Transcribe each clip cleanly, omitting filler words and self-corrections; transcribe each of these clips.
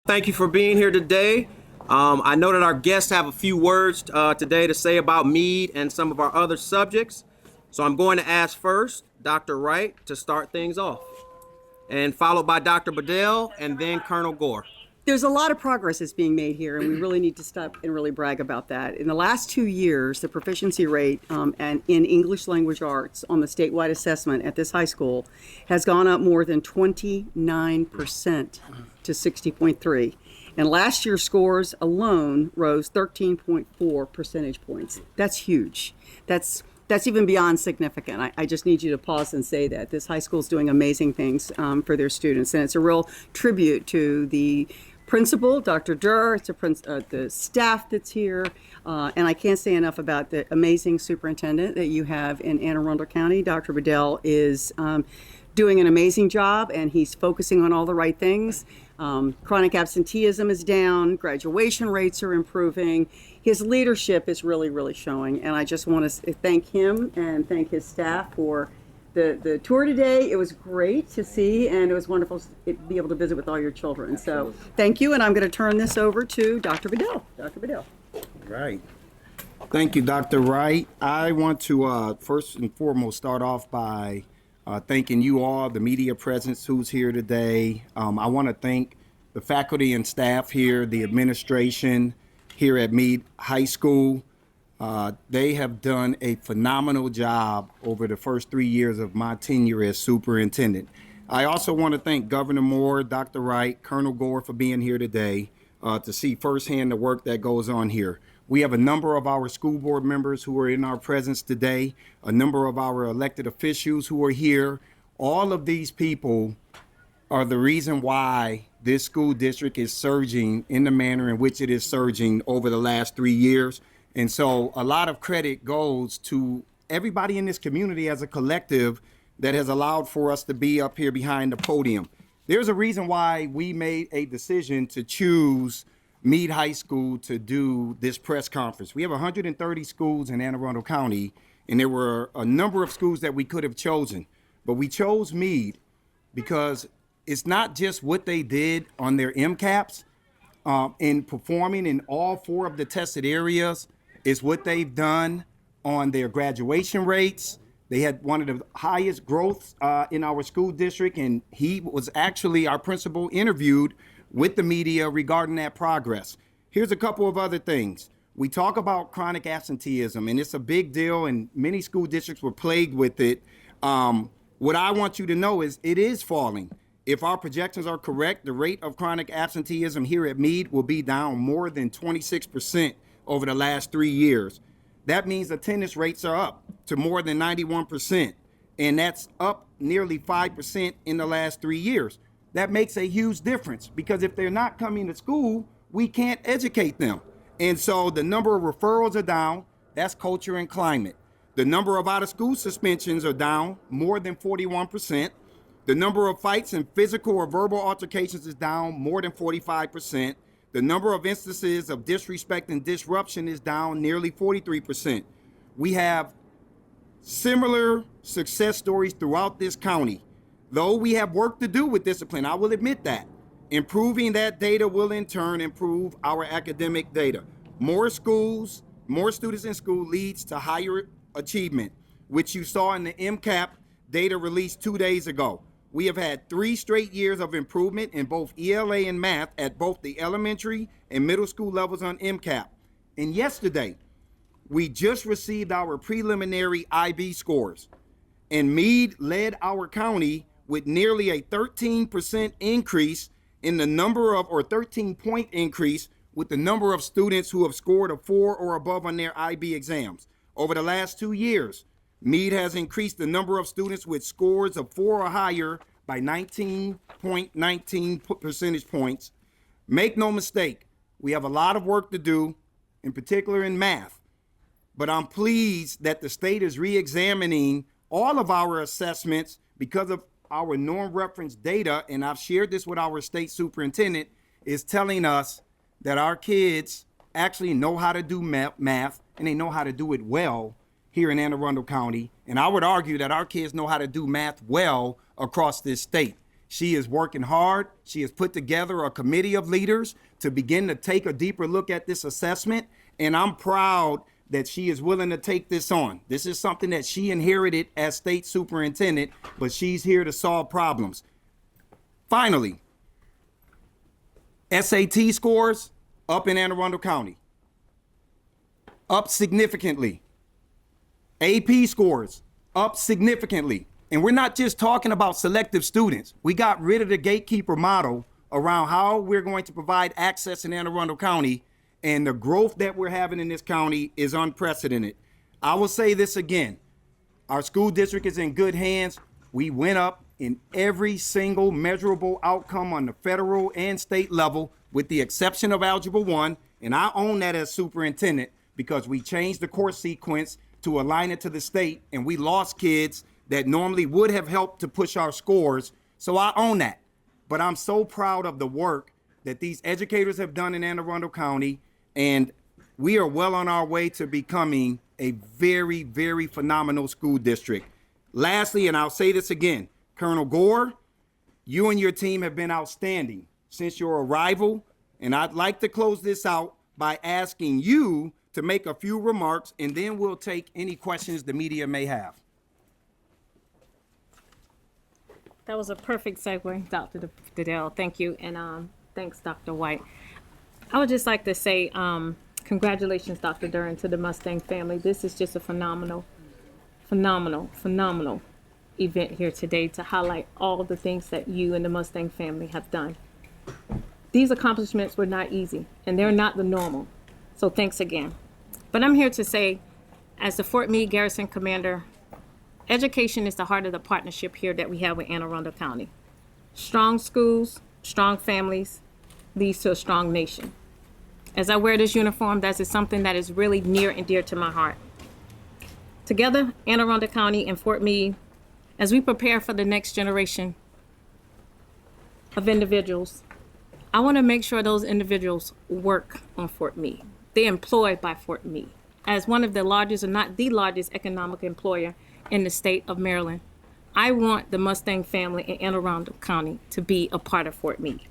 Thank you for being here today. I know that our guests have a few words today to say about Meade and some of our other subjects. So I'm going to ask first Dr. Wright to start things off, and followed by Dr. Bedell and then Colonel Gore. There's a lot of progress that's being made here, and we really need to stop and really brag about that. In the last 2 years, the proficiency rate and in English language arts on the statewide assessment at this high school has gone up more than 29% to 60.3. And last year's scores alone rose 13.4 percentage points. That's huge. That's even beyond significant. I just need you to pause and say that. This high school is doing amazing things for their students, and it's a real tribute to the principal, Dr. Durr, it's the staff that's here, and I can't say enough about the amazing superintendent that you have in Anne Arundel County. Dr. Bedell is doing an amazing job, and he's focusing on all the right things. Chronic absenteeism is down, graduation rates are improving. His leadership is really, really showing, and I just want to thank him and thank his staff for the tour today. It was great to see, and it was wonderful to be able to visit with all your children. So thank you, and I'm going to turn this over to Dr. Bedell. Dr. Bedell. Right. Thank you, Dr. Wright. I want to first and foremost start off by thanking you all, the media presence who's here today. I want to thank the faculty and staff here, the administration here at Meade High School. They have done a phenomenal job over the first 3 years of my tenure as superintendent. I also want to thank Governor Moore, Dr. Wright, Colonel Gore for being here today to see firsthand the work that goes on here. We have a number of our school board members who are in our presence today, a number of our elected officials who are here. All of these people are the reason why this school district is surging in the manner in which it is surging over the last 3 years. And so a lot of credit goes to everybody in this community as a collective that has allowed for us to be up here behind the podium. There's a reason why we made a decision to choose Meade High School to do this press conference. We have 130 schools in Anne Arundel County, and there were a number of schools that we could have chosen. But we chose Meade because it's not just what they did on their MCAPs in performing in all 4 of the tested areas. Is what they've done on their graduation rates. They had one of the highest growths in our school district, and he was actually, our principal, interviewed with the media regarding that progress. Here's a couple of other things. We talk about chronic absenteeism, and it's a big deal, and many school districts were plagued with it. What I want you to know is it is falling. If our projections are correct, the rate of chronic absenteeism here at Meade will be down more than 26% over the last 3 years. That means attendance rates are up to more than 91%, and that's up nearly 5% in the last 3 years. That makes a huge difference because if they're not coming to school, we can't educate them. And so the number of referrals are down. That's culture and climate. The number of out-of-school suspensions are down more than 41%. The number of fights and physical or verbal altercations is down more than 45%. The number of instances of disrespect and disruption is down nearly 43%. We have similar success stories throughout this county. Though we have work to do with discipline, I will admit that. Improving that data will in turn improve our academic data. More schools, more students in school leads to higher achievement, which you saw in the MCAP data released 2 days ago. We have had 3 straight years of improvement in both ELA and math at both the elementary and middle school levels on MCAP. And yesterday, we just received our preliminary IB scores. And Meade led our county with nearly a 13% increase in the number of, or 13-point increase with the number of students who have scored a 4 or above on their IB exams. Over the last 2 years, Meade has increased the number of students with scores of 4 or higher by 19.19 percentage points. Make no mistake, we have a lot of work to do, in particular in math. But I'm pleased that the state is re-examining all of our assessments because of our norm-reference data, and I've shared this with our state superintendent, is telling us that our kids actually know how to do math, and they know how to do it well here in Anne Arundel County. And I would argue that our kids know how to do math well across this state. She is working hard. She has put together a committee of leaders to begin to take a deeper look at this assessment. And I'm proud that she is willing to take this on. This is something that she inherited as state superintendent, but she's here to solve problems. Finally, SAT scores up in Anne Arundel County, up significantly. AP scores up significantly. And we're not just talking about selective students. We got rid of the gatekeeper model around how we're going to provide access in Anne Arundel County, and the growth that we're having in this county is unprecedented. I will say this again. Our school district is in good hands. We went up in every single measurable outcome on the federal and state level, with the exception of Algebra 1, and I own that as superintendent because we changed the course sequence to align it to the state, and we lost kids that normally would have helped to push our scores. So I own that. But I'm so proud of the work that these educators have done in Anne Arundel County, and we are well on our way to becoming a very, very phenomenal school district. Lastly, and I'll say this again, Colonel Gore, you and your team have been outstanding since your arrival, and I'd like to close this out by asking you to make a few remarks, and then we'll take any questions the media may have. That was a perfect segue, Dr. Goodell. Thank you, and thanks, Dr. White. I would just like to say congratulations, Dr. Duran, to the Mustang family. This is just a phenomenal event here today to highlight all the things that you and the Mustang family have done. These accomplishments were not easy, and they're not the normal. So thanks again. But I'm here to say, as the Fort Meade Garrison Commander, education is the heart of the partnership here that we have with Anne Arundel County. Strong schools, strong families, leads to a strong nation. As I wear this uniform, that is something that is really near and dear to my heart. Together, Anne Arundel County and Fort Meade, as we prepare for the next generation of individuals, I want to make sure those individuals work on Fort Meade. They're employed by Fort Meade. As one of the largest, or not the largest, economic employer in the state of Maryland, I want the Mustang family in Anne Arundel County to be a part of Fort Meade.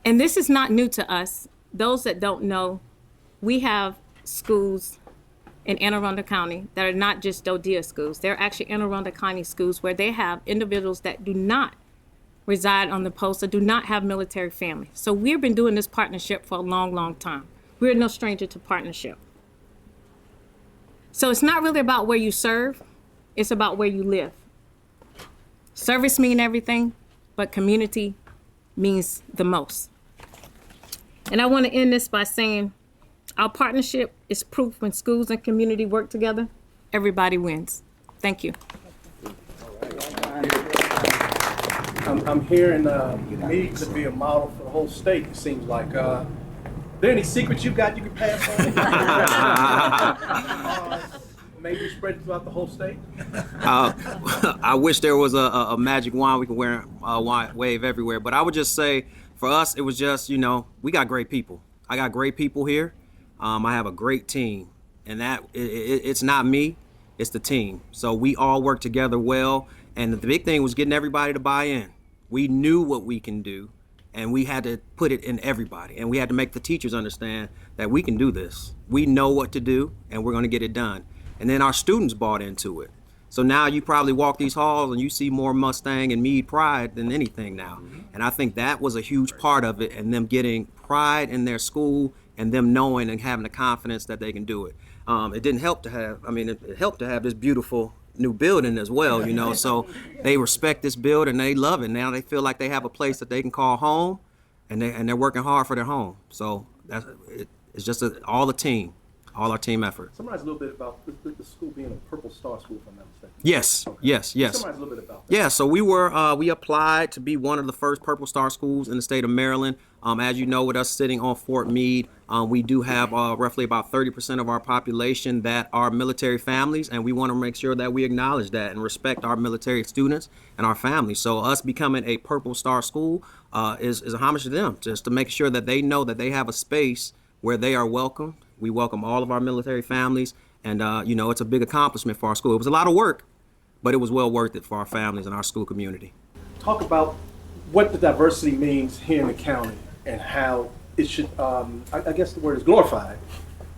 And this is not new to us. Those that don't know, we have schools in Anne Arundel County that are not just DODEA schools. They're actually Anne Arundel County schools where they have individuals that do not reside on the post or do not have military families. So we've been doing this partnership for a long, long time. We're no stranger to partnership. So it's not really about where you serve, it's about where you live. Service means everything, but community means the most. And I want to end this by saying our partnership is proof when schools and community work together, everybody wins. Thank you. I'm hearing Meade to be a model for the whole state, it seems like. Are there any secrets you got you can pass on? Maybe spread throughout the whole state? I wish there was a magic wand we could wave everywhere, but I would just say for us, it was just, we got great people. I got great people here. I have a great team, and it's not me, it's the team. So we all work together well, and the big thing was getting everybody to buy in. We knew what we can do, and we had to put it in everybody, and we had to make the teachers understand that we can do this. We know what to do, and we're going to get it done. And then our students bought into it. So now you probably walk these halls and you see more Mustang and Meade pride than anything now. And I think that was a huge part of it, and them getting pride in their school and them knowing and having the confidence that they can do it. It didn't help to have, it helped to have this beautiful new building as well, so they respect this building, they love it. Now they feel like they have a place that they can call home, and they're working hard for their home. So it's just all the team. All our team effort. Summarize a little bit about the school being a Purple Star school, if I'm not mistaken. Yes, okay. yes. Summarize a little bit about that. Yeah, so we applied to be one of the first Purple Star schools in the state of Maryland. As you know, with us sitting on Fort Meade, we do have roughly about 30% of our population that are military families, and we want to make sure that we acknowledge that and respect our military students and our families. So us becoming a Purple Star school is a homage to them, just to make sure that they know that they have a space where they are welcomed. We welcome all of our military families, and it's a big accomplishment for our school. It was a lot of work, but it was well worth it for our families and our school community. talk about what the diversity means here in the county and how it should, I guess the word is glorified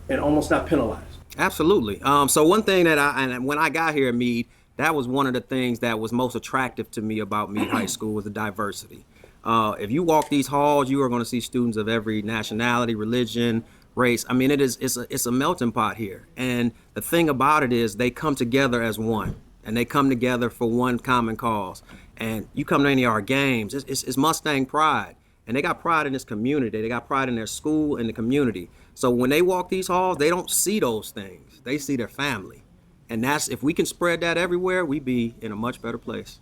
and almost not penalized. Absolutely. So one thing that and when I got here at Meade, that was one of the things that was most attractive to me about Meade High School was the diversity. If you walk these halls, you are going to see students of every nationality, religion, race. I mean, it's a melting pot here. And the thing about it is they come together as one, and they come together for one common cause. And you come to any of our games, it's Mustang pride. And they got pride in this community. They got pride in their school and the community. So when they walk these halls, they don't see those things. They see their family. And that's, if we can spread that everywhere, we'd be in a much better place.